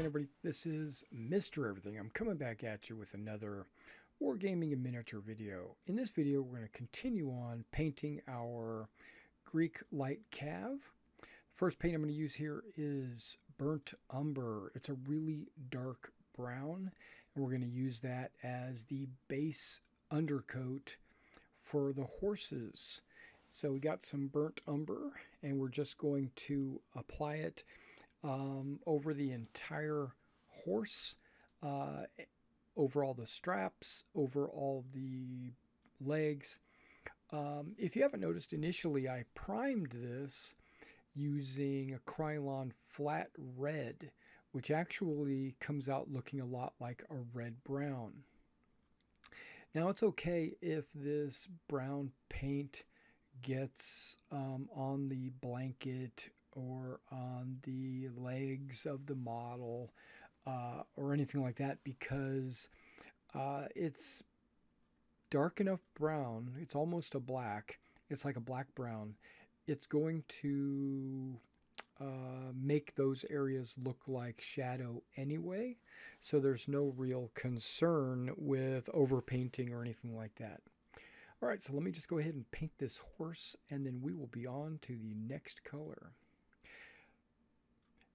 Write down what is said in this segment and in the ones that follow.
again, everybody. This is Mr. Everything. I'm coming back at you with another Wargaming and miniature video. In this video, we're going to continue on painting our Greek light cav. The first paint I'm going to use here is burnt umber. It's a really dark brown, and we're going to use that as the base undercoat for the horses. So we got some burnt umber, and we're just going to apply it over the entire horse, over all the straps, over all the legs. If you haven't noticed, initially I primed this using a Krylon flat red, which actually comes out looking a lot like a red-brown. Now it's okay if this brown paint gets on the blanket or on the legs of the model or anything like that, because it's dark enough brown. It's almost a black. It's like a black brown. It's going to make those areas look like shadow anyway, so there's no real concern with overpainting or anything like that. All right, so let me just go ahead and paint this horse, and then we will be on to the next color.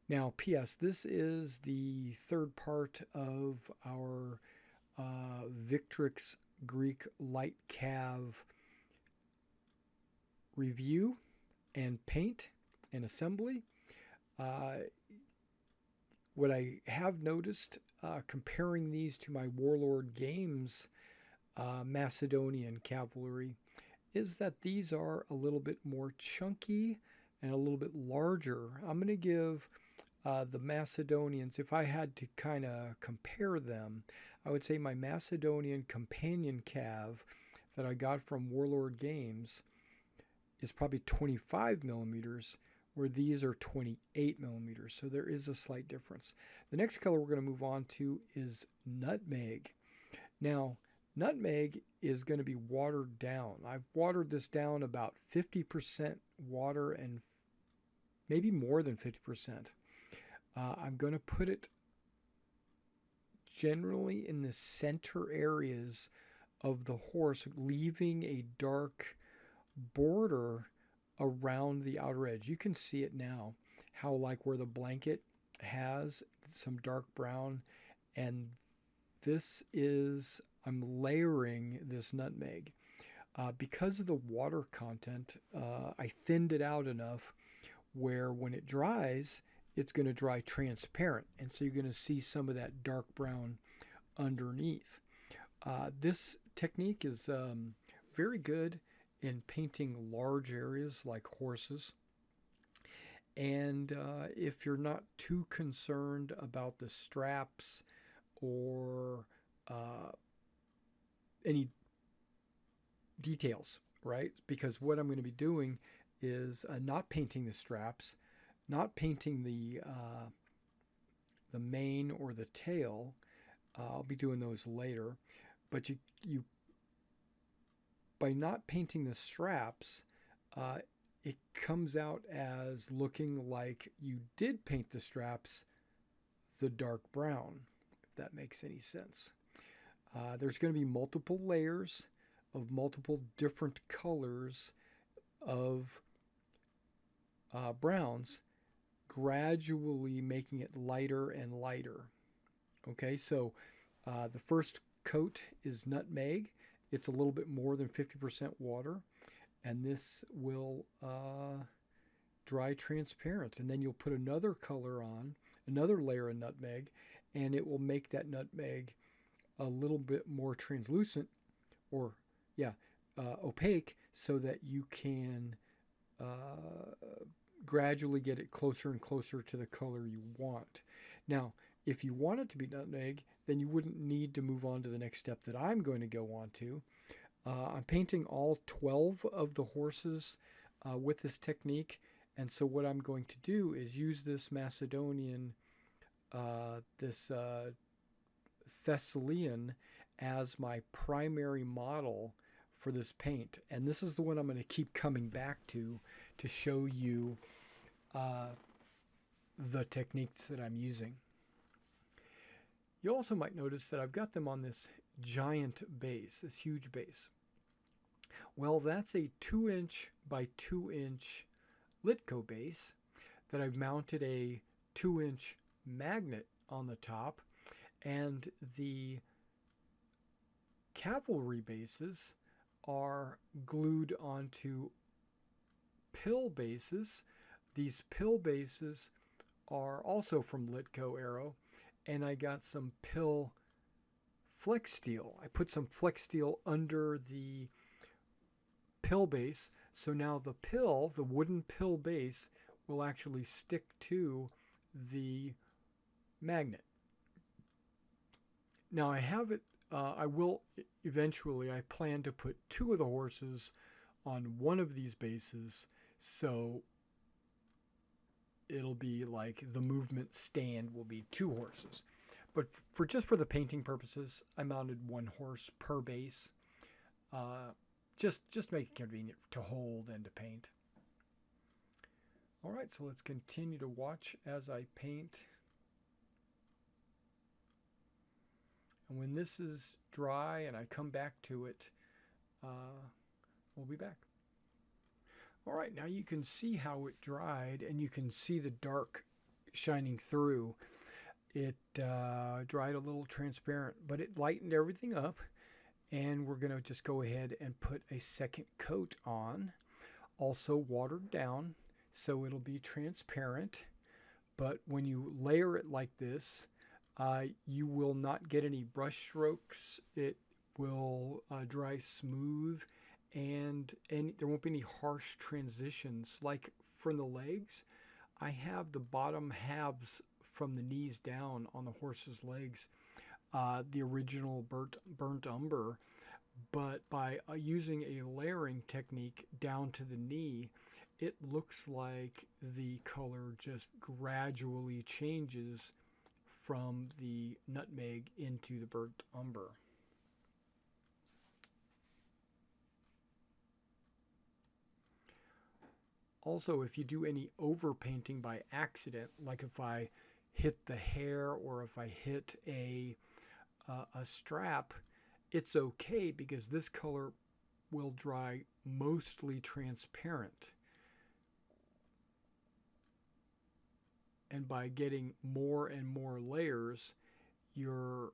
Now, P.S. This is the third part of our Victrix Greek light cav review and paint and assembly. What I have noticed comparing these to my Warlord Games Macedonian cavalry is that these are a little bit more chunky and a little bit larger. I'm going to give the Macedonians, if I had to kind of compare them, I would say my Macedonian companion cav that I got from Warlord Games is probably 25 millimeters, where these are 28 millimeters. So there is a slight difference. The next color we're going to move on to is nutmeg. Now, nutmeg is going to be watered down. I've watered this down about 50% water and maybe more than 50%. I'm going to put it generally in the center areas of the horse, leaving a dark border around the outer edge. You can see it now, how like where the blanket has some dark brown, and this is, I'm layering this nutmeg. Because of the water content, I thinned it out enough where when it dries, it's going to dry transparent, and so you're going to see some of that dark brown underneath. This technique is very good in painting large areas like horses, and if you're not too concerned about the straps or any details, right? Because what I'm going to be doing is not painting the straps, not painting the mane or the tail. I'll be doing those later, but you by not painting the straps, it comes out as looking like you did paint the straps the dark brown, if that makes any sense. There's going to be multiple layers of multiple different colors of browns, gradually making it lighter and lighter. Okay, so the first coat is nutmeg. It's a little bit more than 50% water, and this will dry transparent. And then you'll put another color on, another layer of nutmeg, and it will make that nutmeg a little bit more translucent, or opaque, so that you can gradually get it closer and closer to the color you want. Now, if you want it to be nutmeg, then you wouldn't need to move on to the next step that I'm going to go on to. I'm painting all 12 of the horses with this technique, and so what I'm going to do is use this Macedonian, this Thessalian, as my primary model for this paint. And this is the one I'm going to keep coming back to show you the techniques that I'm using. You also might notice that I've got them on this giant base, this huge base. Well, that's a 2-inch by 2-inch Litco base that I've mounted a 2-inch magnet on the top, and the cavalry bases are glued onto pill bases. These pill bases are also from Litco Aero, and I got some pill flex steel. I put some flex steel under the pill base, so now the wooden pill base will actually stick to the magnet. Now I have it, I will eventually, I plan to put 2 of the horses on one of these bases, so it'll be like the movement stand will be 2 horses. But just for the painting purposes, I mounted 1 horse per base. Just make it convenient to hold and to paint. All right, so let's continue to watch as I paint. And when this is dry and I come back to it, we'll be back. All right, now you can see how it dried, and you can see the dark shining through. It dried a little transparent, but it lightened everything up, and we're going to just go ahead and put a second coat on, also watered down, so it'll be transparent. But when you layer it like this, you will not get any brush strokes. It will dry smooth, and there won't be any harsh transitions. Like from the legs, I have the bottom halves from the knees down on the horse's legs, the original burnt umber, but by using a layering technique down to the knee, it looks like the color just gradually changes from the nutmeg into the burnt umber. Also, if you do any overpainting by accident, like if I hit the hair or if I hit a strap, it's okay because this color will dry mostly transparent. And by getting more and more layers, you're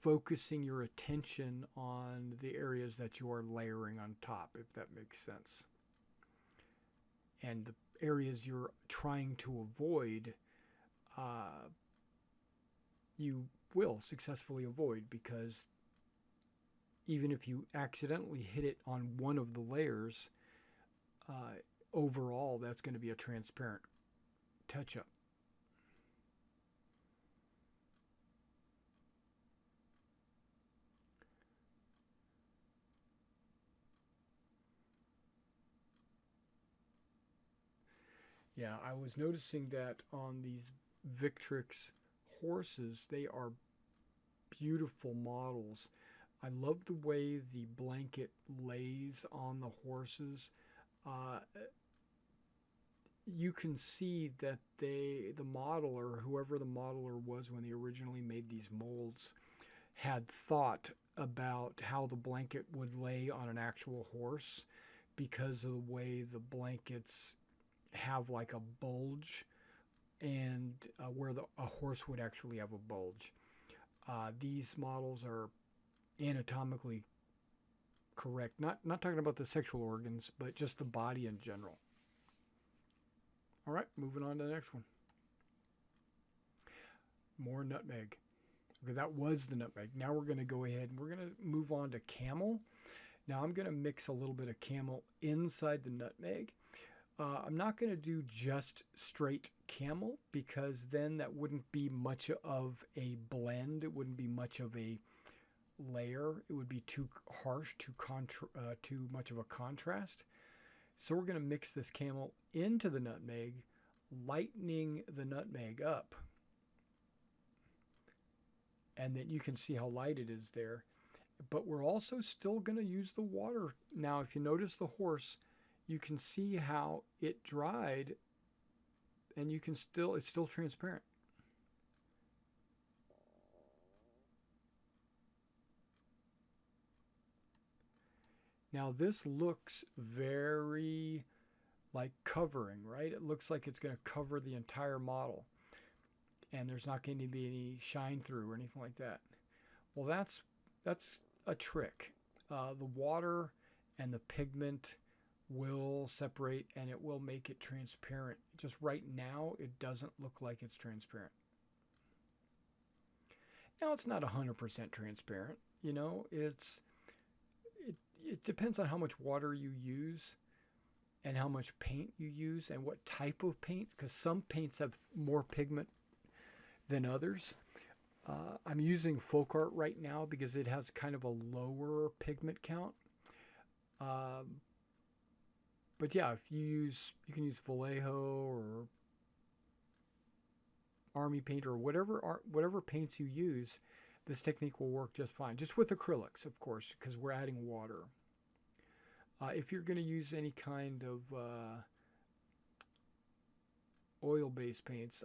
focusing your attention on the areas that you are layering on top, if that makes sense. And the areas you're trying to avoid, you will successfully avoid, because even if you accidentally hit it on one of the layers, overall that's going to be a transparent touch-up. Yeah, I was noticing that on these Victrix horses, they are beautiful models. I love the way the blanket lays on the horses. You can see that the modeler, whoever the modeler was when they originally made these molds, had thought about how the blanket would lay on an actual horse, because of the way the blankets have like a bulge, and where a horse would actually have a bulge. These models are anatomically correct. Not talking about the sexual organs, but just the body in general. All right, moving on to the next one. More nutmeg. Okay, that was the nutmeg. Now we're going to go ahead and we're going to move on to camel. Now I'm going to mix a little bit of camel inside the nutmeg. I'm not going to do just straight camel, because then that wouldn't be much of a blend. It wouldn't be much of a layer. It would be too harsh, too much of a contrast. So we're going to mix this camel into the nutmeg, lightening the nutmeg up. And then you can see how light it is there. But we're also still going to use the water. Now, if you notice the horse, you can see how it dried, and you can it's still transparent. Now this looks very like covering, right? It looks like it's going to cover the entire model and there's not going to be any shine through or anything like that. Well, that's a trick. The water and the pigment will separate and it will make it transparent. Just right now, it doesn't look like it's transparent. Now, it's not 100% transparent. You know, it depends on how much water you use and how much paint you use and what type of paint, because some paints have more pigment than others. I'm using folk art right now because it has kind of a lower pigment count. But yeah, if you can use Vallejo or army paint or whatever paints you use, this technique will work just fine. Just with acrylics, of course, because we're adding water. If you're going to use any kind of oil-based paints,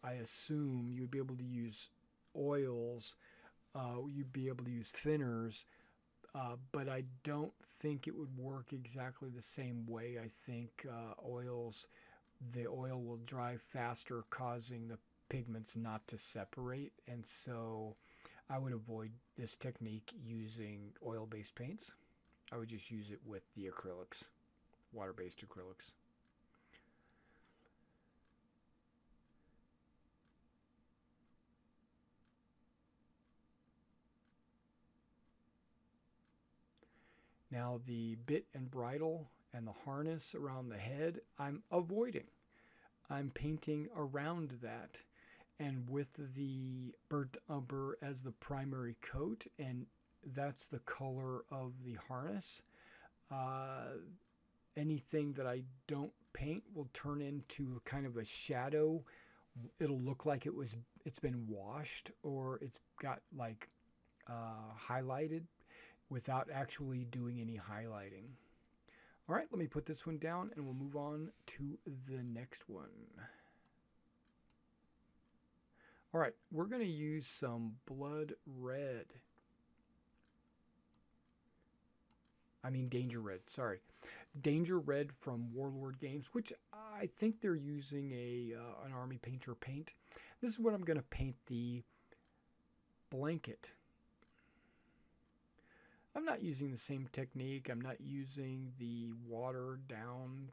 I assume you'd be able to use oils. You'd be able to use thinners. But I don't think it would work exactly the same way. I think the oil will dry faster, causing the pigments not to separate. And so I would avoid this technique using oil-based paints. I would just use it with the acrylics, water-based acrylics. Now the bit and bridle and the harness around the head, I'm avoiding. I'm painting around that. And with the burnt umber as the primary coat, and that's the color of the harness, anything that I don't paint will turn into kind of a shadow. It'll look like it's been washed or it's got like highlighted without actually doing any highlighting. All right, let me put this one down and we'll move on to the next one. All right, we're going to use some blood red. Danger red, sorry. Danger red from Warlord Games, which I think they're using an Army Painter paint. This is what I'm going to paint the blanket. I'm not using the same technique. I'm not using the watered down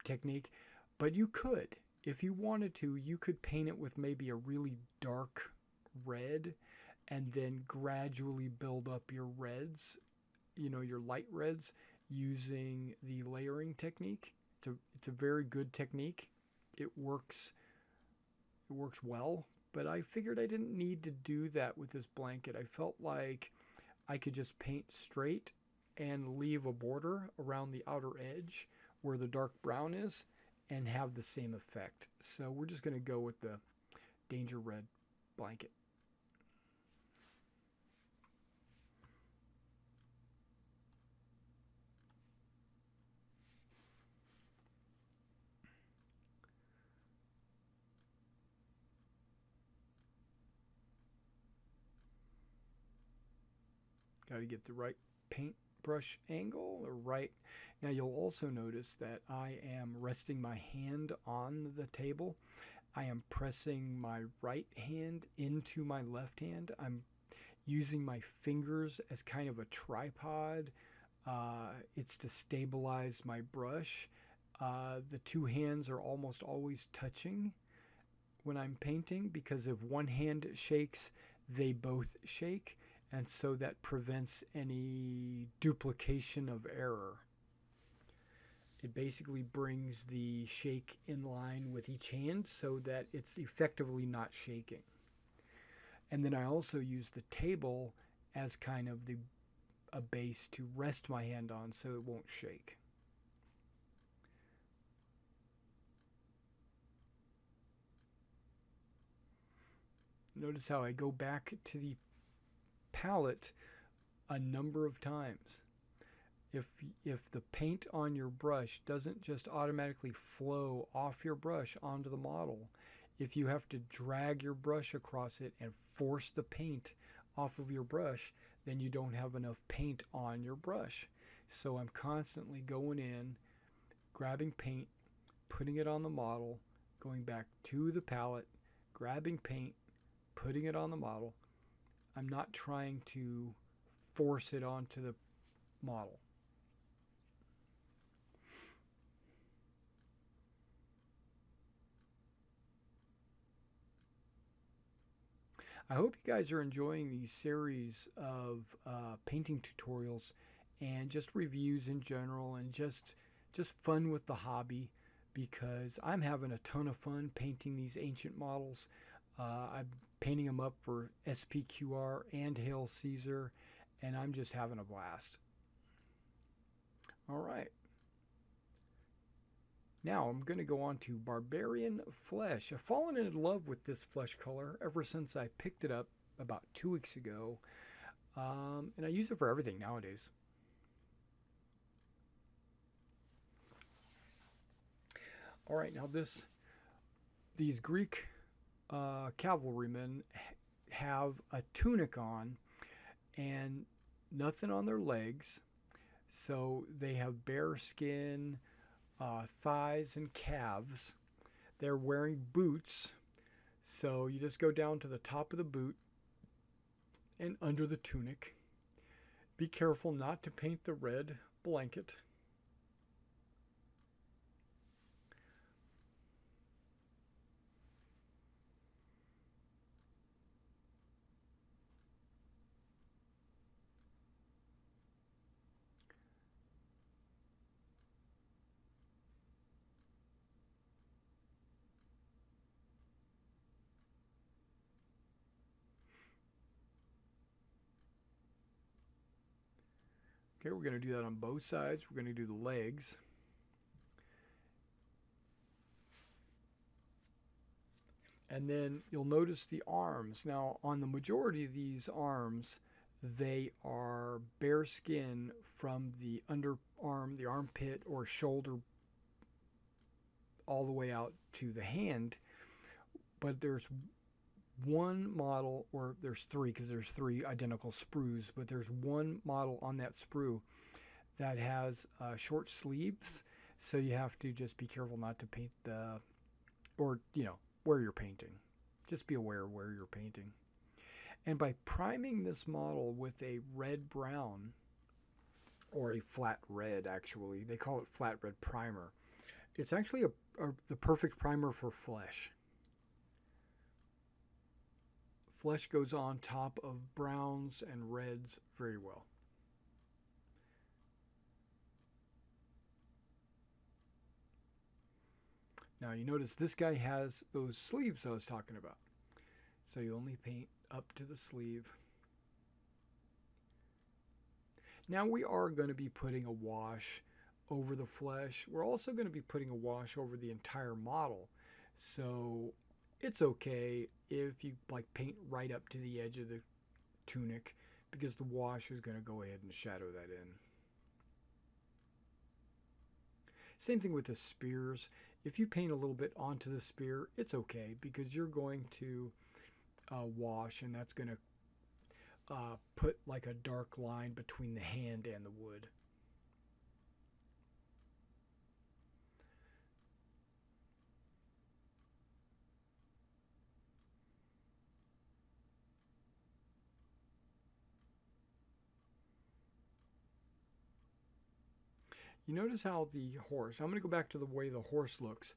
technique, but you could. If you wanted to, you could paint it with maybe a really dark red and then gradually build up your reds, your light reds, using the layering technique. It's a very good technique. It works well, but I figured I didn't need to do that with this blanket. I felt like I could just paint straight and leave a border around the outer edge where the dark brown is and have the same effect. So we're just going to go with the Danger Red blanket. Got to get the right paintbrush angle or right. Now you'll also notice that I am resting my hand on the table. I am pressing my right hand into my left hand. I'm using my fingers as kind of a tripod. It's to stabilize my brush. The two hands are almost always touching when I'm painting because if one hand shakes, they both shake. And so that prevents any duplication of error. It basically brings the shake in line with each hand so that it's effectively not shaking. And then I also use the table as kind of a base to rest my hand on so it won't shake. Notice how I go back to the palette a number of times. If the paint on your brush doesn't just automatically flow off your brush onto the model, if you have to drag your brush across it and force the paint off of your brush, then you don't have enough paint on your brush. So I'm constantly going in, grabbing paint, putting it on the model, going back to the palette, grabbing paint, putting it on the model. I'm not trying to force it onto the model. I hope you guys are enjoying these series of painting tutorials and just reviews in general, and just fun with the hobby, because I'm having a ton of fun painting these ancient models. I'm painting them up for SPQR and Hail Caesar, and I'm just having a blast. All right. Now I'm going to go on to Barbarian Flesh. I've fallen in love with this flesh color ever since I picked it up about 2 weeks ago. And I use it for everything nowadays. All right, now these Greek cavalrymen have a tunic on and nothing on their legs. So they have bare skin, thighs and calves. They're wearing boots, so you just go down to the top of the boot and under the tunic. Be careful not to paint the red blanket. Okay, we're going to do that on both sides. We're going to do the legs. And then you'll notice the arms. Now, on the majority of these arms, they are bare skin from the underarm, the armpit, or shoulder all the way out to the hand. But there's one model, or there's three, because there's three identical sprues, but there's one model on that sprue that has short sleeves, so you have to just be careful not to paint where you're painting. Just be aware of where you're painting. And by priming this model with a red brown, or a flat red, actually, they call it flat red primer, it's actually the perfect primer for flesh. Flesh goes on top of browns and reds very well. Now you notice this guy has those sleeves I was talking about. So you only paint up to the sleeve. Now we are going to be putting a wash over the flesh. We're also going to be putting a wash over the entire model. So it's okay if you paint right up to the edge of the tunic, because the wash is going to go ahead and shadow that in. Same thing with the spears. If you paint a little bit onto the spear, it's okay, because you're going to wash, and that's going to put like a dark line between the hand and the wood. You notice how the horse, I'm going to go back to the way the horse looks.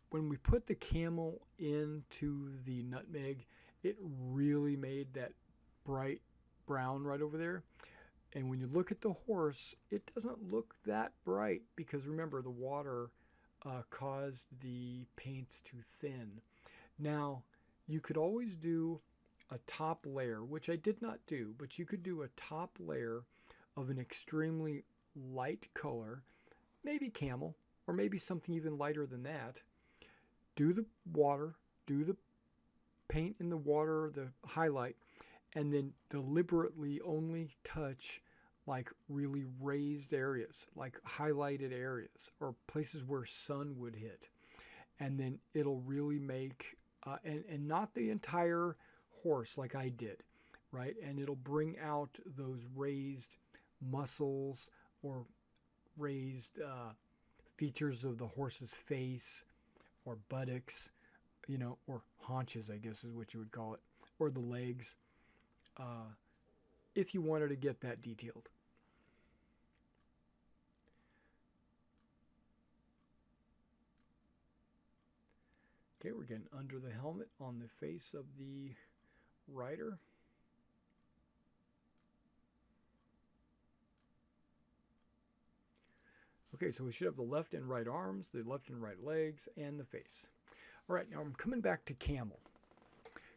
When we put the camel into the nutmeg, it really made that bright brown right over there. And when you look at the horse, it doesn't look that bright, because remember, the water caused the paints to thin. Now, you could always do a top layer, which I did not do, but you could do a top layer of an extremely light color, maybe camel, or maybe something even lighter than that. Do the water, do the paint in the water, the highlight, and then deliberately only touch like really raised areas, like highlighted areas, or places where sun would hit. And then it'll really make, and not the entire horse like I did. right? And it'll bring out those raised muscles or raised features of the horse's face or buttocks, you know, or haunches, I guess is what you would call it, or the legs, if you wanted to get that detailed. Okay, we're getting under the helmet on the face of the rider. Okay, so we should have the left and right arms, the left and right legs, and the face. All right, now I'm coming back to camel,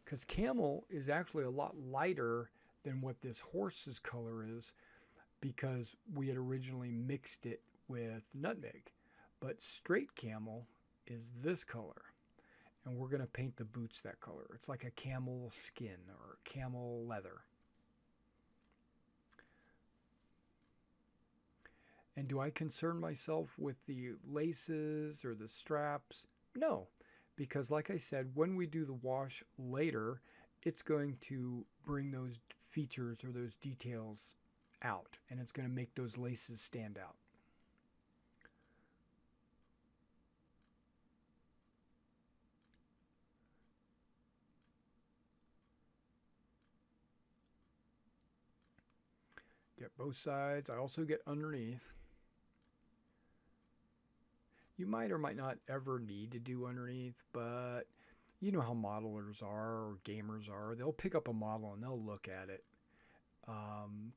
because camel is actually a lot lighter than what this horse's color is, because we had originally mixed it with nutmeg. But straight camel is this color, and we're going to paint the boots that color. It's like a camel skin or camel leather. And do I concern myself with the laces or the straps? No, because like I said, when we do the wash later, it's going to bring those features or those details out, and it's going to make those laces stand out. Get both sides. I also get underneath. You might or might not ever need to do underneath, but you know how modelers are or gamers are. They'll pick up a model and they'll look at it.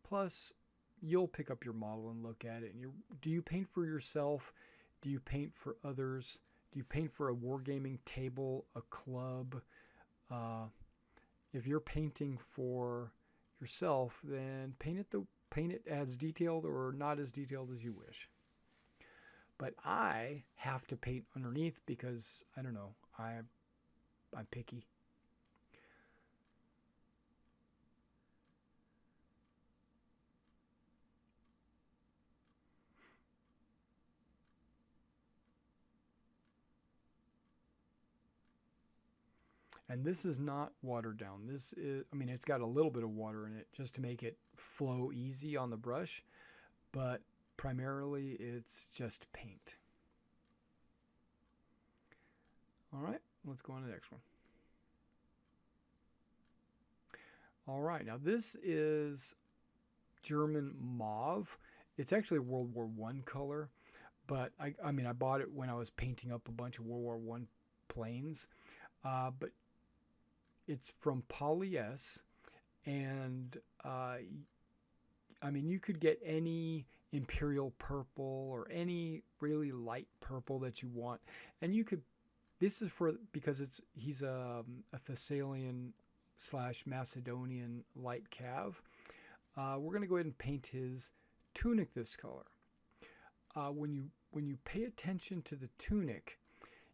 Plus, you'll pick up your model and look at it. And do you paint for yourself? Do you paint for others? Do you paint for a wargaming table, a club? If you're painting for yourself, then paint it as detailed or not as detailed as you wish. But I have to paint underneath because, I don't know, I'm picky. And this is not watered down. This is, I mean, it's got a little bit of water in it just to make it flow easy on the brush, but primarily it's just paint. All right, let's go on to the next one. All right, now this is German mauve. It's actually a World War I color, but I mean, I bought it when I was painting up a bunch of World War I planes, but it's from Poly-S, and I mean, you could get any imperial purple or any really light purple that you want, and you could. This is for because he's a Thessalian / Macedonian light cav. We're gonna go ahead and paint his tunic this color. When you pay attention to the tunic,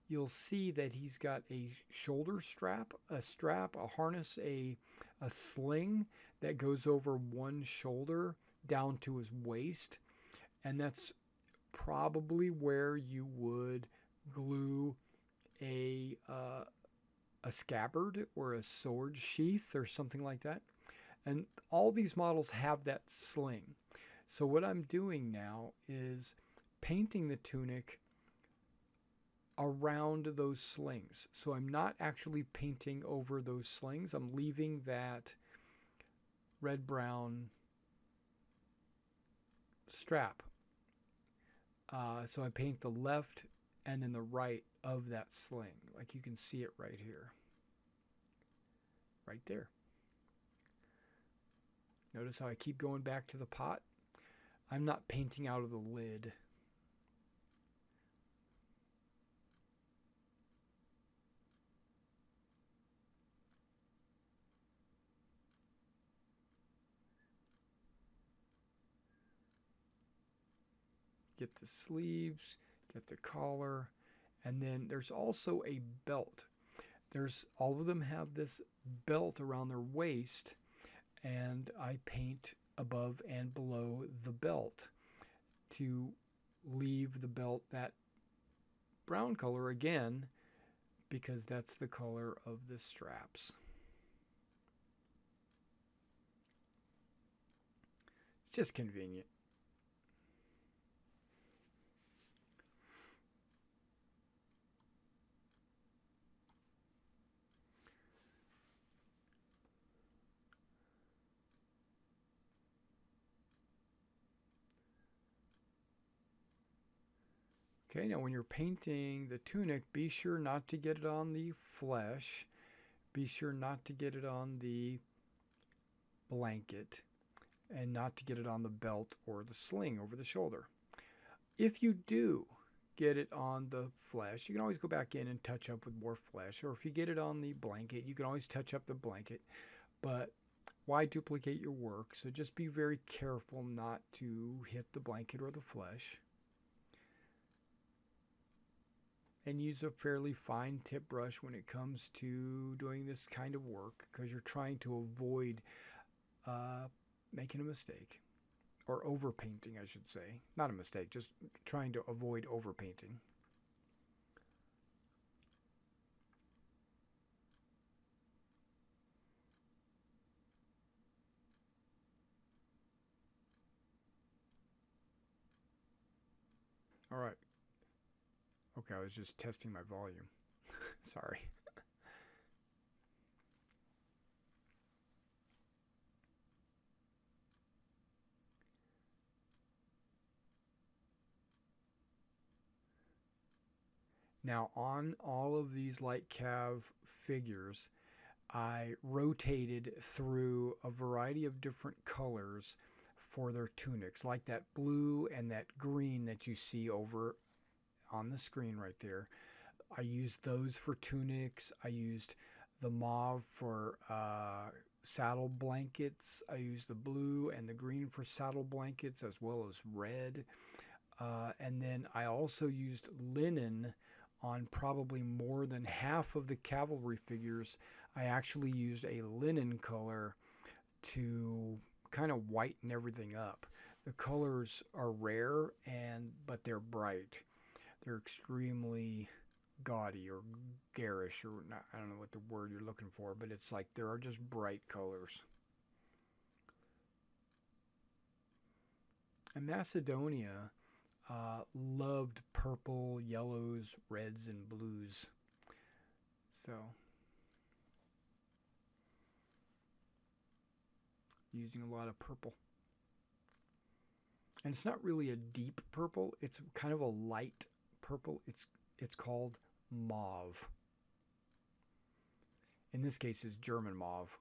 you'll see that he's got a shoulder strap, a harness, a sling that goes over one shoulder down to his waist, and that's probably where you would glue a scabbard or a sword sheath or something like that. And all these models have that sling. So what I'm doing now is painting the tunic around those slings. So I'm not actually painting over those slings. I'm leaving that red-brown strap. So I paint the left and then the right of that sling. Like you can see it right here. Right there. Notice how I keep going back to the pot? I'm not painting out of the lid. Get the sleeves, get the collar, and then there's also a belt. All of them have this belt around their waist, and I paint above and below the belt to leave the belt that brown color again, because that's the color of the straps. just convenient. Okay, now when you're painting the tunic, be sure not to get it on the flesh. Be sure not to get it on the blanket and not to get it on the belt or the sling over the shoulder. If you do get it on the flesh, you can always go back in and touch up with more flesh. Or if you get it on the blanket, you can always touch up the blanket. But why duplicate your work? So just be very careful not to hit the blanket or the flesh. And use a fairly fine tip brush when it comes to doing this kind of work, because you're trying to avoid making a mistake, or overpainting, I should say. Not a mistake, just trying to avoid overpainting. All right. Okay, I was just testing my volume. Sorry. Now, on all of these light cav figures, I rotated through a variety of different colors for their tunics, like that blue and that green that you see over on the screen right there. I used those for tunics. I used the mauve for saddle blankets. I used the blue and the green for saddle blankets, as well as red. And then I also used linen on probably more than half of the cavalry figures. I actually used a linen color to kind of whiten everything up. The colors are rare, but they're bright. They're extremely gaudy or garish, or not, I don't know what the word you're looking for, but it's like there are just bright colors. And Macedonia loved purple, yellows, reds, and blues. So, using a lot of purple. And it's not really a deep purple, it's kind of a light purple. It's called mauve. In this case, it's German mauve.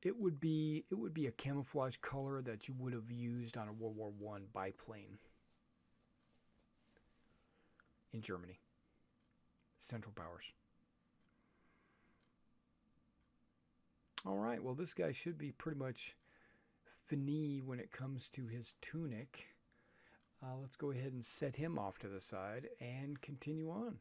It would be a camouflage color that you would have used on a World War I biplane in Germany. Central Powers. All right, well, this guy should be pretty much fini when it comes to his tunic. Let's go ahead and set him off to the side and continue on.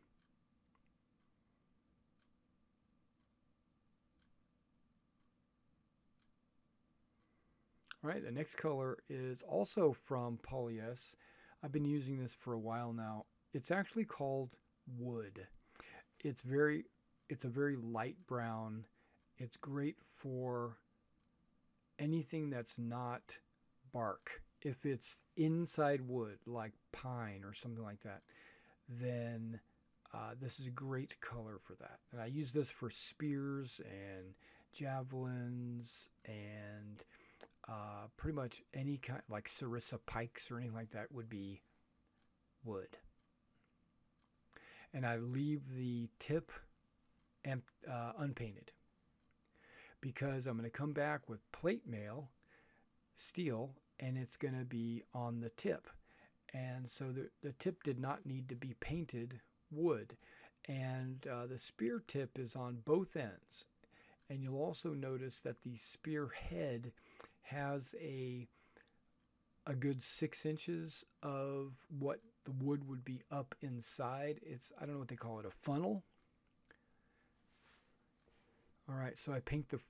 All right, the next color is also from Polyes. I've been using this for a while now. It's actually called wood. It's a very light brown. It's great for anything that's not bark. If it's inside wood, like pine or something like that, then this is a great color for that. And I use this for spears and javelins and pretty much any kind, like sarissa pikes or anything like that would be wood. And I leave the tip unpainted, because I'm going to come back with plate mail, steel, and it's going to be on the tip. And so the tip did not need to be painted wood. And the spear tip is on both ends. And you'll also notice that the spear head has a good 6 inches of what the wood would be up inside. I don't know what they call it, a funnel. All right, so I paint the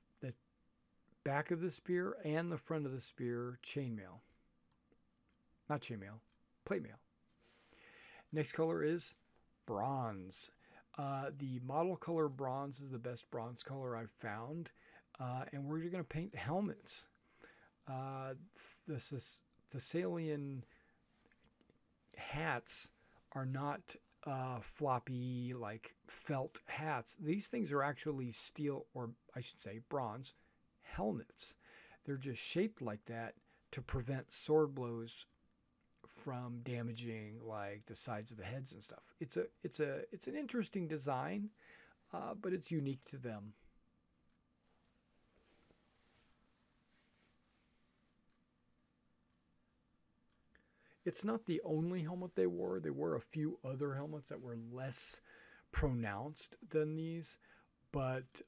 back of the spear and the front of the spear chainmail. Not chainmail, plate mail. Next color is bronze. The model color bronze is the best bronze color I've found. And we're going to paint helmets. Uh, the Thessalian hats are not floppy like felt hats. These things are actually steel, or I should say bronze, helmets. They're just shaped like that to prevent sword blows from damaging like the sides of the heads and stuff. It's an interesting design, but it's unique to them. It's not the only helmet they wore. They wore a few other helmets that were less pronounced than these, but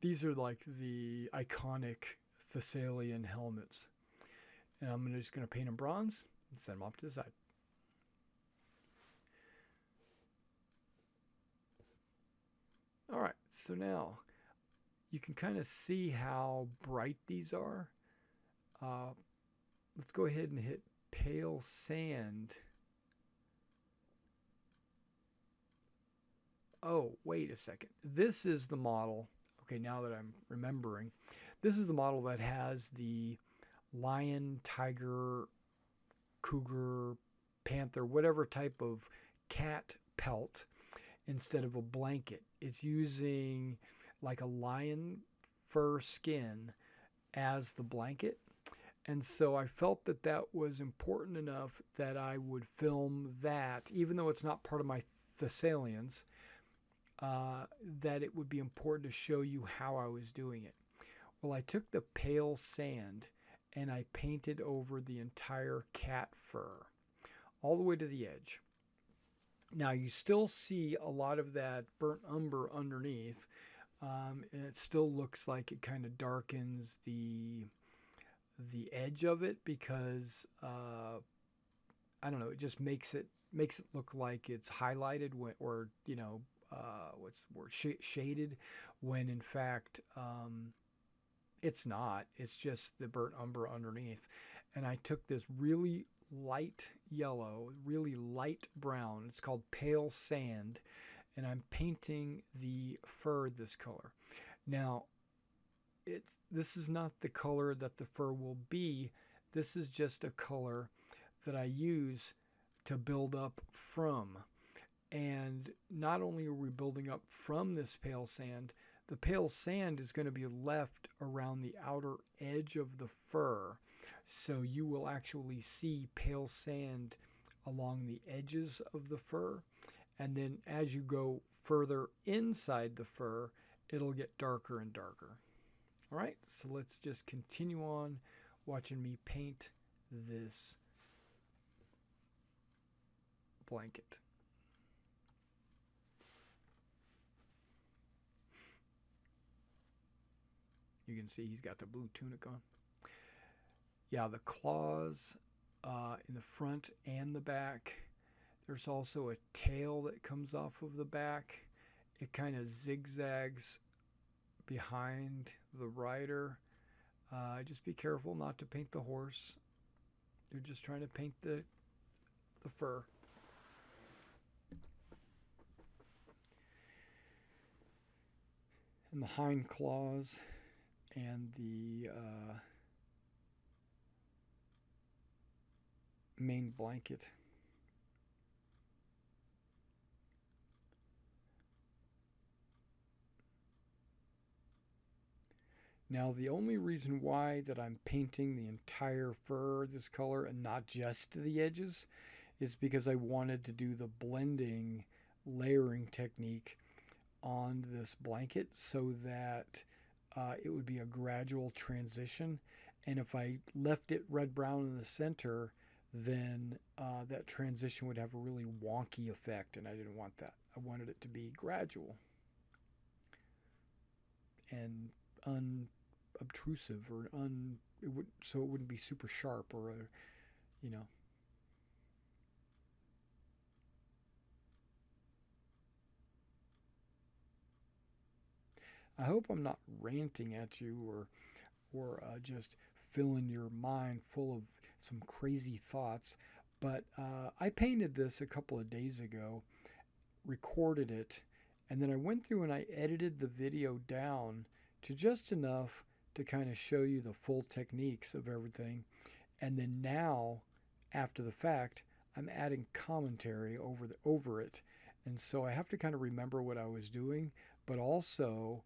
these are like the iconic Thessalian helmets. And I'm just going to paint them bronze and set them off to the side. All right, so now you can kind of see how bright these are. Uh, let's go ahead and hit pale sand. Oh, wait a second. This is the model. Okay, now that I'm remembering, this is the model that has the lion, tiger, cougar, panther, whatever type of cat pelt instead of a blanket. It's using like a lion fur skin as the blanket. And so I felt that that was important enough that I would film that, even though it's not part of my Thessalians, that it would be important to show you how I was doing it. Well, I took the pale sand and I painted over the entire cat fur, all the way to the edge. Now you still see a lot of that burnt umber underneath, and it still looks like it kind of darkens the edge of it because I don't know, it just makes it look like it's highlighted when, or what's the word, shaded, when in fact it's not. It's just the burnt umber underneath. And I took this really light yellow, really light brown. It's called pale sand, and I'm painting the fur this color. Now, this is not the color that the fur will be. This is just a color that I use to build up from. And not only are we building up from this pale sand, the pale sand is going to be left around the outer edge of the fur. So you will actually see pale sand along the edges of the fur. And then as you go further inside the fur, it'll get darker and darker. All right, so let's just continue on watching me paint this blanket. You can see he's got the blue tunic on. Yeah, the claws in the front and the back. There's also a tail that comes off of the back. It kind of zigzags behind the rider. Just be careful not to paint the horse. You're just trying to paint the fur. And the hind claws and the main blanket. Now the only reason why that I'm painting the entire fur this color and not just the edges is because I wanted to do the blending layering technique on this blanket so that it would be a gradual transition. And if I left it red-brown in the center, then that transition would have a really wonky effect, and I didn't want that. I wanted it to be gradual and unobtrusive, or so it wouldn't be super sharp, or you know. I hope I'm not ranting at you or just filling your mind full of some crazy thoughts. But I painted this a couple of days ago, recorded it, and then I went through and I edited the video down to just enough to kind of show you the full techniques of everything. And then now, after the fact, I'm adding commentary over it. And so I have to kind of remember what I was doing, but also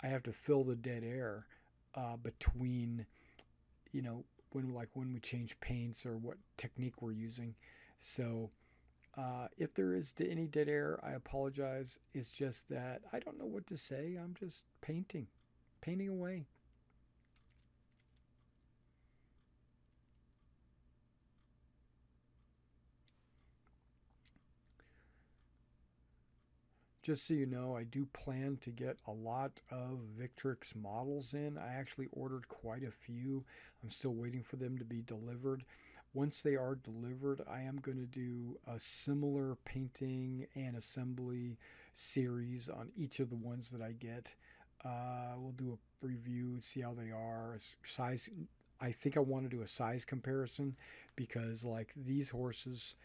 I have to fill the dead air between, you know, when we change paints or what technique we're using. So if there is any dead air, I apologize. It's just that I don't know what to say. I'm just painting away. Just so you know, I do plan to get a lot of Victrix models in. I actually ordered quite a few. I'm still waiting for them to be delivered. Once they are delivered, I am going to do a similar painting and assembly series on each of the ones that I get. We'll do a review, see how they are. Size, I think I want to do a size comparison because, like, these horses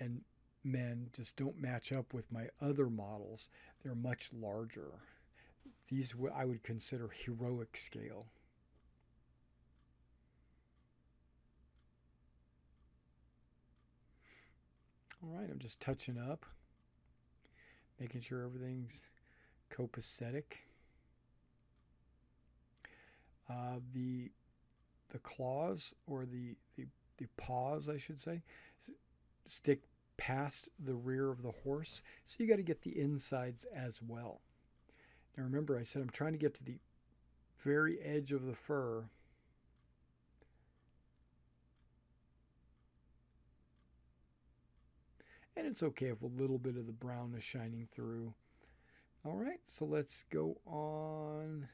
and men just don't match up with my other models. They're much larger. These I would consider heroic scale. All right, I'm just touching up, making sure everything's copacetic. The claws, or the paws, I should say, stick past the rear of the horse, so you got to get the insides as well. Now remember, I said I'm trying to get to the very edge of the fur. And it's okay if a little bit of the brown is shining through. All right, so let's go on.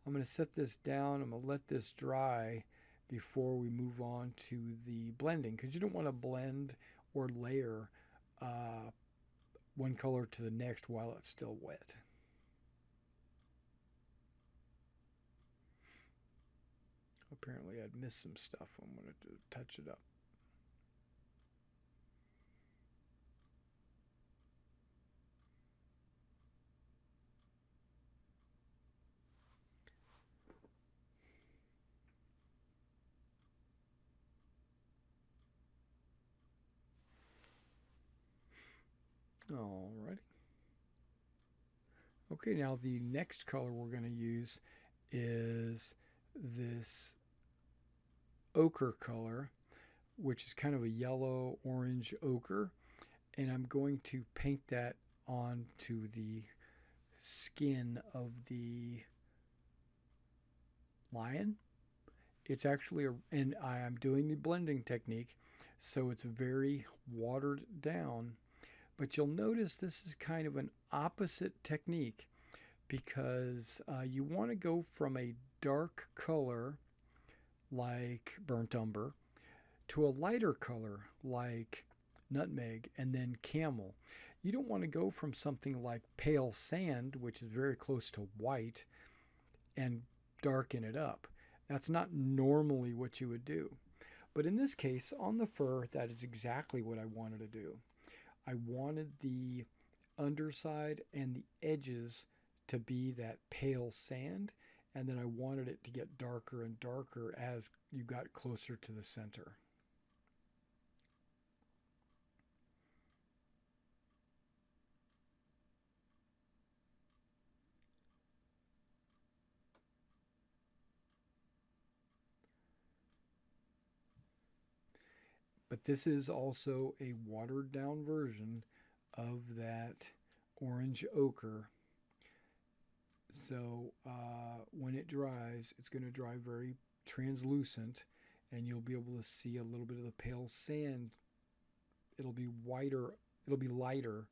I'm going to set this down. I'm going to let this dry before we move on to the blending, because you don't want to blend or layer one color to the next while it's still wet. Apparently I'd missed some stuff. I'm going to touch it up. Alrighty. Okay, now the next color we're going to use is this ochre color, which is kind of a yellow orange ochre, and I'm going to paint that onto the skin of the lion. It's actually and I am doing the blending technique, so it's very watered down. But you'll notice this is kind of an opposite technique, because you want to go from a dark color like burnt umber to a lighter color like nutmeg and then camel. You don't want to go from something like pale sand, which is very close to white, and darken it up. That's not normally what you would do. But in this case, on the fur, that is exactly what I wanted to do. I wanted the underside and the edges to be that pale sand, and then I wanted it to get darker and darker as you got closer to the center. But this is also a watered down version of that orange ochre. So when it dries, it's going to dry very translucent, and you'll be able to see a little bit of the pale sand. It'll be whiter, it'll be lighter,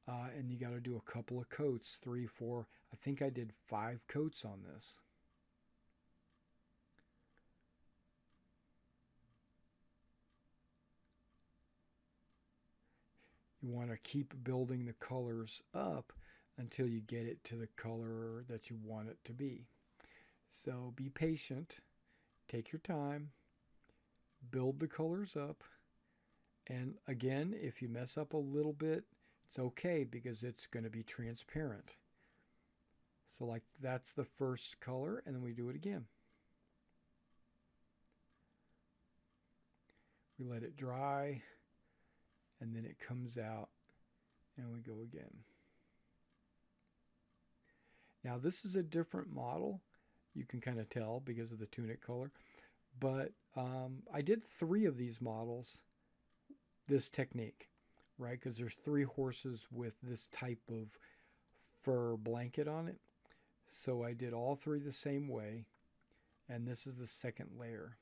and you got to do a couple of coats, 3, 4. I think I did 5 coats on this. You want to keep building the colors up until you get it to the color that you want it to be. So be patient, take your time, build the colors up, and again, if you mess up a little bit, it's okay because it's going to be transparent. So like that's the first color, and then we do it again. We let it dry, and then it comes out, and we go again. Now this is a different model. You can kind of tell because of the tunic color. But I did 3 of these models, this technique, right? Because there's 3 horses with this type of fur blanket on it. So I did all 3 the same way. And this is the second layer.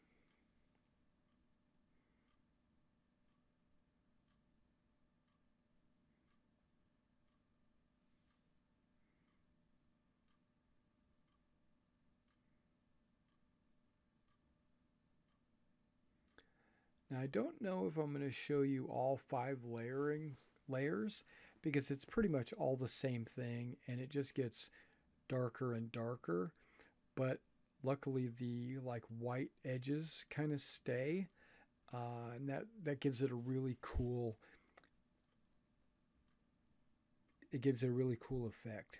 Now I don't know if I'm going to show you all 5 layers because it's pretty much all the same thing and it just gets darker and darker, but luckily the like white edges kind of stay, and that gives it a really cool effect.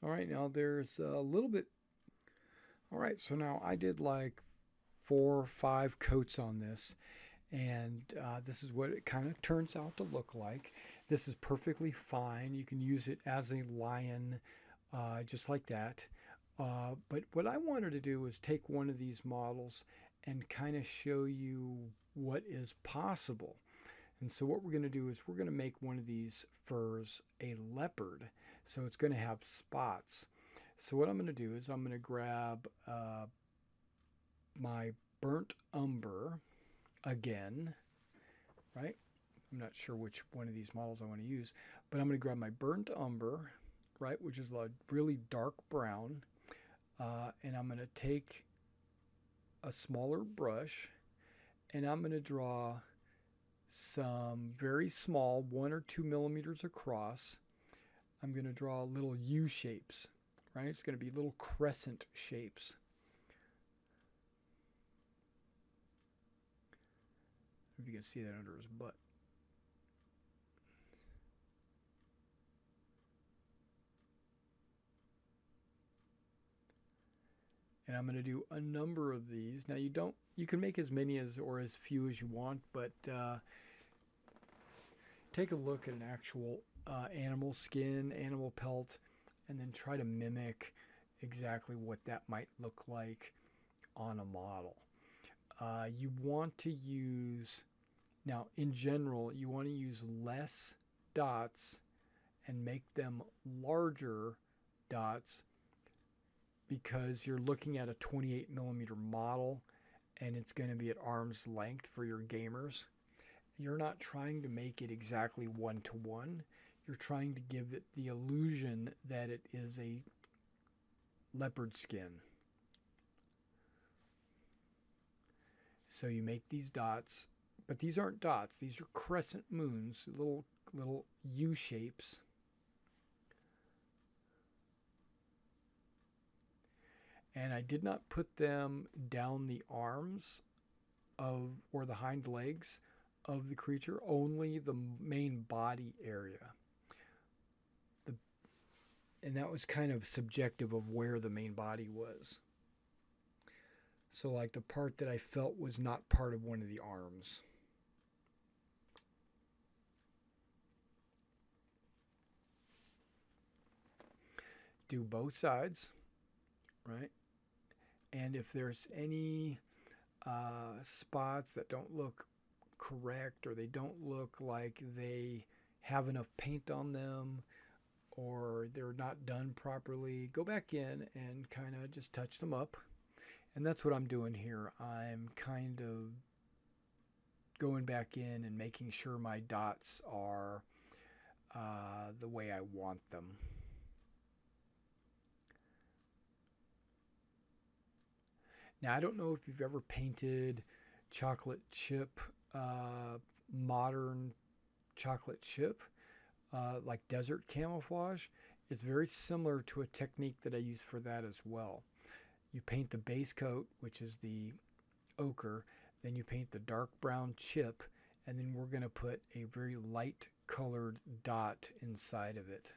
All right, now there's a little bit. All right, so now I did like 4 or 5 coats on this, and this is what it kind of turns out to look like. This is perfectly fine. You can use it as a lion, just like that. But what I wanted to do was take one of these models and kind of show you what is possible. And so what we're going to do is we're going to make one of these furs a leopard. So it's going to have spots. So what I'm going to do is I'm going to grab my burnt umber again, right? I'm not sure which one of these models I want to use, but I'm going to grab my burnt umber, right, which is a really dark brown, and I'm going to take a smaller brush, and I'm going to draw some very small 1 or 2 millimeters across. I'm going to draw little U shapes, right? It's going to be little crescent shapes. If you can see that under his butt. And I'm going to do a number of these. Now you can make as many as or as few as you want, but take a look at an actual animal skin, animal pelt, and then try to mimic exactly what that might look like on a model. You want to use, now in general, you want to use less dots and make them larger dots because you're looking at a 28 millimeter model and it's going to be at arm's length for your gamers. You're not trying to make it exactly 1-to-1. You're trying to give it the illusion that it is a leopard skin. So you make these dots, but these aren't dots. These are crescent moons, little U shapes. And I did not put them down the arms of or the hind legs of the creature, only the main body area. And that was kind of subjective of where the main body was. So like the part that I felt was not part of one of the arms. Do both sides, right? And if there's any spots that don't look correct or they don't look like they have enough paint on them or they're not done properly, go back in and kind of just touch them up. And that's what I'm doing here. I'm kind of going back in and making sure my dots are the way I want them. Now, I don't know if you've ever painted chocolate chip, modern chocolate chip, like desert camouflage. It's very similar to a technique that I use for that as well. You paint the base coat, which is the ochre, then you paint the dark brown chip, and then we're going to put a very light colored dot inside of it.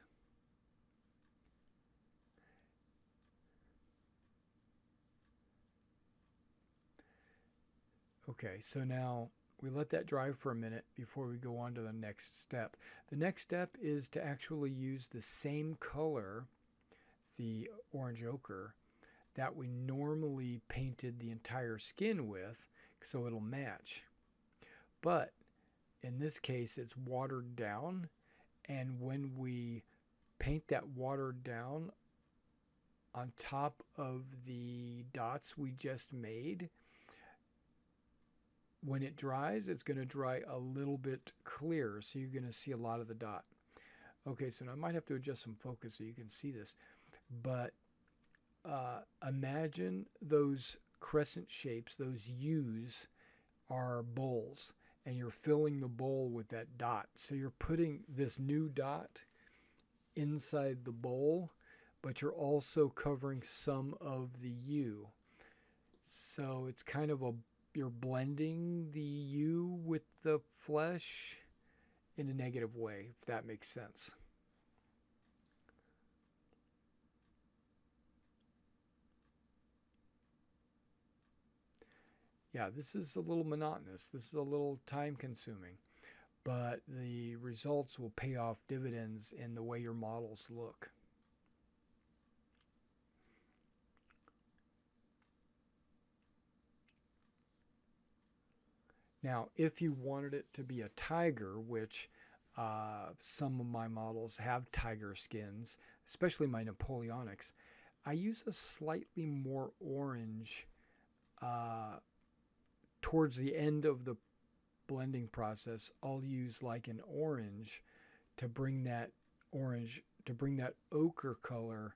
Okay, so now we let that dry for a minute before we go on to the next step. The next step is to actually use the same color, the orange ochre, that we normally painted the entire skin with, so it'll match. But in this case, it's watered down, and when we paint that watered down on top of the dots we just made, when it dries, it's going to dry a little bit clearer, so you're going to see a lot of the dot. Okay, so now I might have to adjust some focus so you can see this, but imagine those crescent shapes, those U's are bowls, and you're filling the bowl with that dot. So you're putting this new dot inside the bowl, but you're also covering some of the U. So it's kind of you're blending the U with the flesh in a negative way, if that makes sense. Yeah, this is a little monotonous. This is a little time consuming, but the results will pay off dividends in the way your models look. Now, if you wanted it to be a tiger, which some of my models have tiger skins, especially my Napoleonics, I use a slightly more orange towards the end of the blending process. I'll use like an orange to bring that ochre color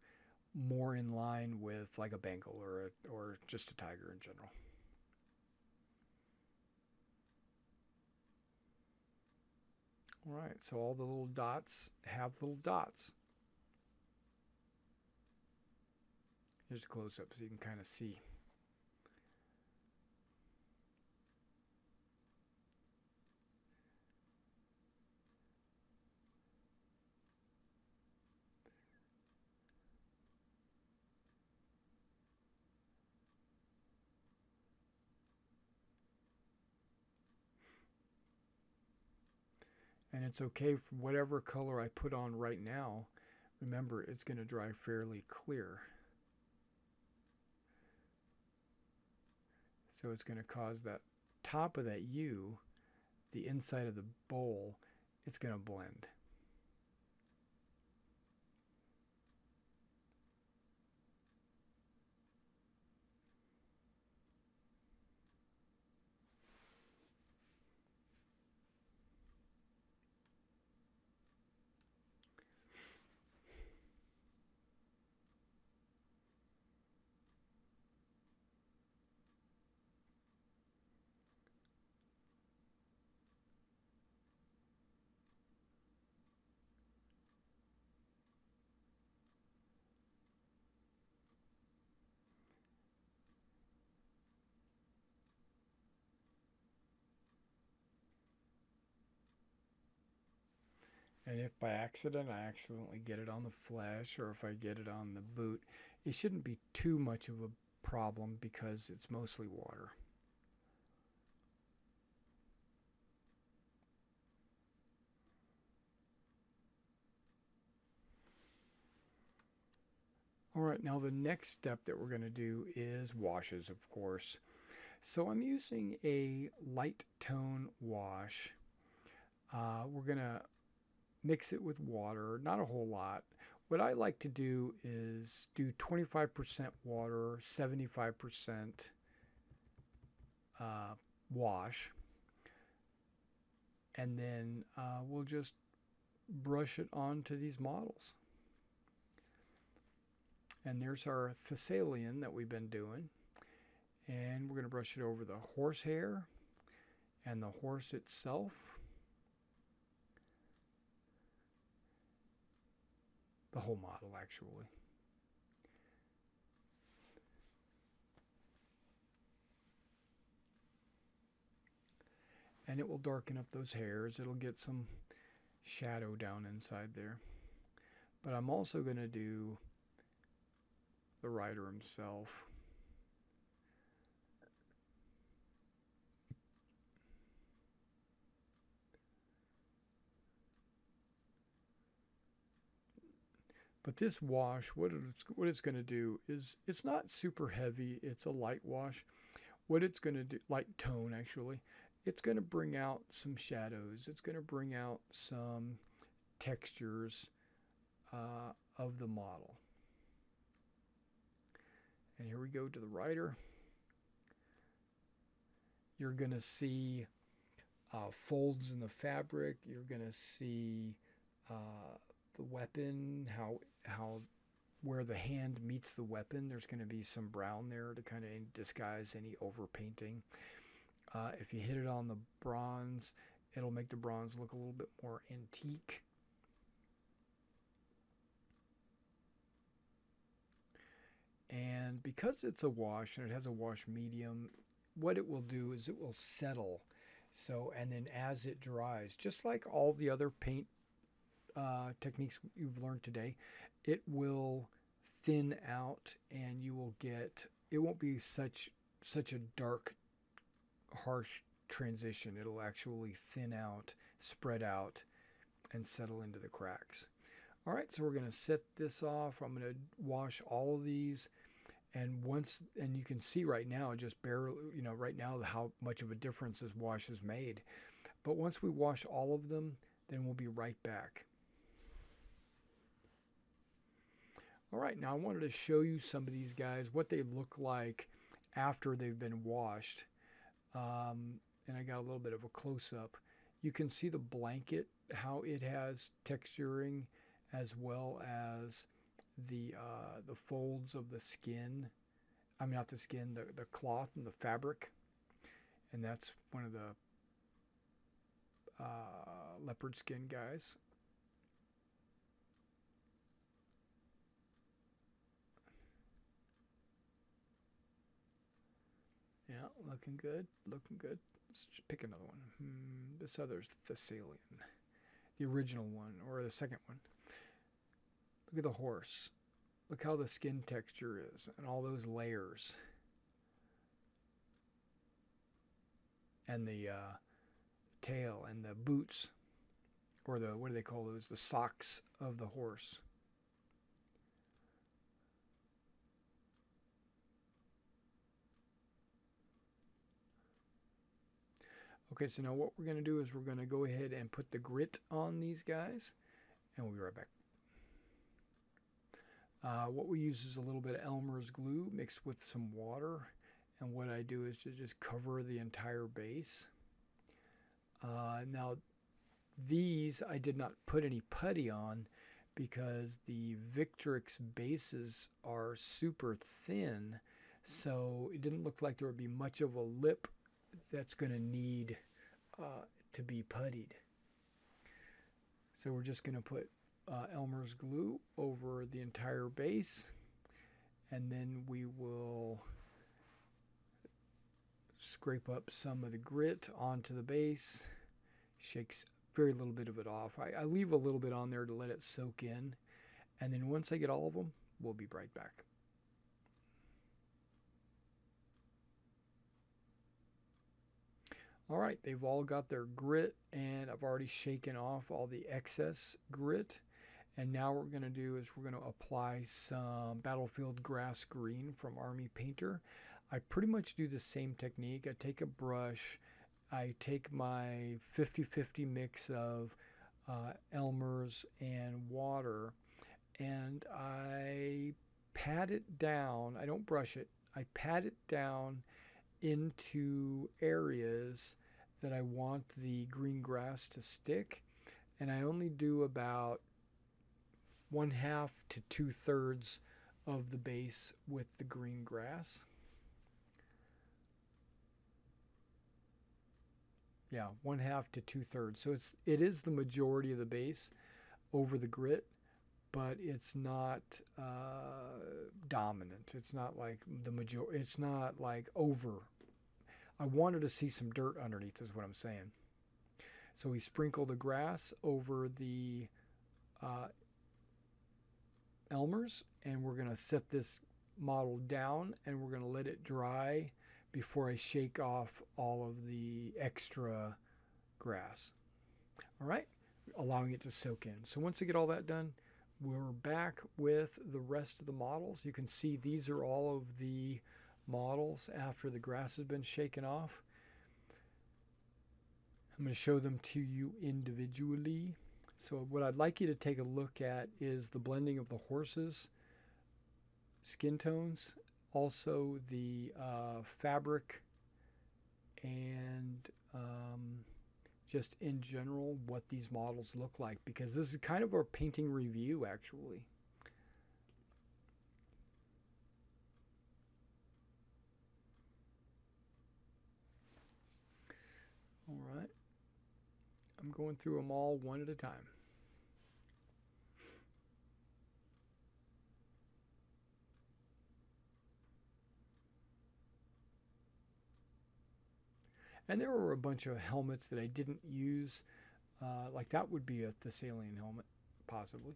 more in line with like a Bengal or just a tiger in general. All right, so all the little dots have little dots. Here's a close-up so you can kind of see. And it's okay for whatever color I put on right now. Remember, it's going to dry fairly clear. So it's going to cause that top of that U, the inside of the bowl, it's going to blend. And if by accident I accidentally get it on the flesh, or if I get it on the boot, it shouldn't be too much of a problem because it's mostly water. All right, now the next step that we're going to do is washes, of course. So I'm using a light tone wash. We're going to mix it with water, not a whole lot. What I like to do is do 25% water, 75% wash, and then we'll just brush it onto these models. And there's our Thessalian that we've been doing. And we're going to brush it over the horsehair and the horse itself. the whole model actually. And it will darken up those hairs. It'll get some shadow down inside there. But I'm also going to do the rider himself. But this wash, what it's going to do is, it's not super heavy. It's a light wash. What it's going to do, light tone actually, it's going to bring out some shadows. It's going to bring out some textures of the model. And here we go to the rider. You're going to see folds in the fabric. You're going to see the weapon, how where the hand meets the weapon, there's going to be some brown there to kind of disguise any overpainting. If you hit it on the bronze, it'll make the bronze look a little bit more antique. And because it's a wash and it has a wash medium, what it will do is it will settle. So, and then as it dries, just like all the other paint techniques you've learned today, it will thin out, and you will get, it won't be such a dark, harsh transition. It'll actually thin out, spread out, and settle into the cracks. All right, so we're going to set this off. I'm going to wash all of these, and you can see right now, just barely, right now how much of a difference this wash has made. But once we wash all of them, then we'll be right back. All right, now I wanted to show you some of these guys, what they look like after they've been washed. And I got a little bit of a close-up. You can see the blanket, how it has texturing, as well as the folds of the skin. I mean, not the skin, the cloth and the fabric. And that's one of the leopard skin guys. Yeah, looking good, looking good. Let's just pick another one. This other's Thessalian, the original one, or the second one. Look at the horse. Look how the skin texture is, and all those layers. And the tail, and the boots, or the, what do they call those? The socks of the horse. Okay, so now what we're going to do is we're going to go ahead and put the grit on these guys, and we'll be right back. What we use is a little bit of Elmer's glue mixed with some water, and what I do is to just cover the entire base. Now, these I did not put any putty on because the Victrix bases are super thin, so it didn't look like there would be much of a lip that's going to need to be puttied. So we're just going to put Elmer's glue over the entire base, and then we will scrape up some of the grit onto the base, shakes very little bit of it off. I leave a little bit on there to let it soak in, and then once I get all of them, we'll be right back. All right, they've all got their grit, and I've already shaken off all the excess grit. And now what we're going to do is we're going to apply some Battlefield Grass Green from Army Painter. I pretty much do the same technique. I take a brush, I take my 50-50 mix of Elmer's and water, and I pat it down. I don't brush it. I pat it down into areas that I want the green grass to stick, and I only do about 1/2 to 2/3 of the base with the green grass. Yeah, 1/2 to 2/3. So it is the majority of the base over the grit, but it's not dominant. It's not like the major. It's not like over. I wanted to see some dirt underneath, is what I'm saying. So we sprinkle the grass over the Elmers, and we're going to set this model down, and we're going to let it dry before I shake off all of the extra grass. All right, allowing it to soak in. So once I get all that done, we're back with the rest of the models. You can see these are all of the models after the grass has been shaken off. I'm going to show them to you individually. So what I'd like you to take a look at is the blending of the horses, skin tones, also the fabric, and just in general what these models look like, because this is kind of our painting review actually. All right, I'm going through them all one at a time. And there were a bunch of helmets that I didn't use. Like that would be a Thessalian helmet, possibly.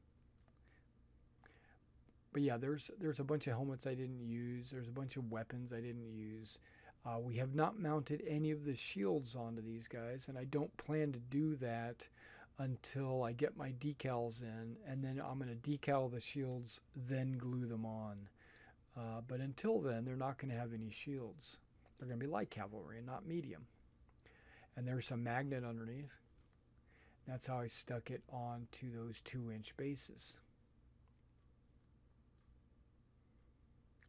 But yeah, there's a bunch of helmets I didn't use. There's a bunch of weapons I didn't use. We have not mounted any of the shields onto these guys, and I don't plan to do that until I get my decals in, and then I'm going to decal the shields, then glue them on. But until then, they're not going to have any shields. They're going to be light cavalry and not medium. And there's some magnet underneath. That's how I stuck it onto those 2-inch bases.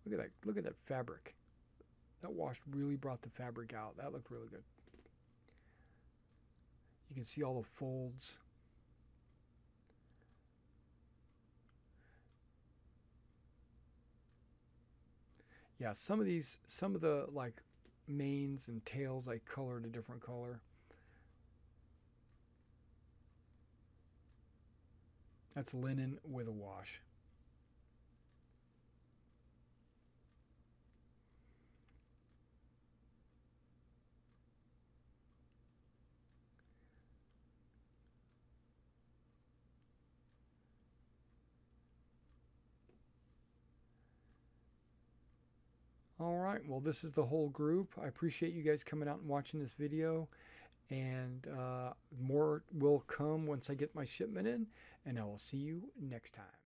Look at that! Look at that fabric. That wash really brought the fabric out. That looked really good. You can see all the folds. Yeah, some of the like manes and tails I colored a different color. That's linen with a wash. All right, well, this is the whole group. I appreciate you guys coming out and watching this video, and more will come once I get my shipment in, and I will see you next time.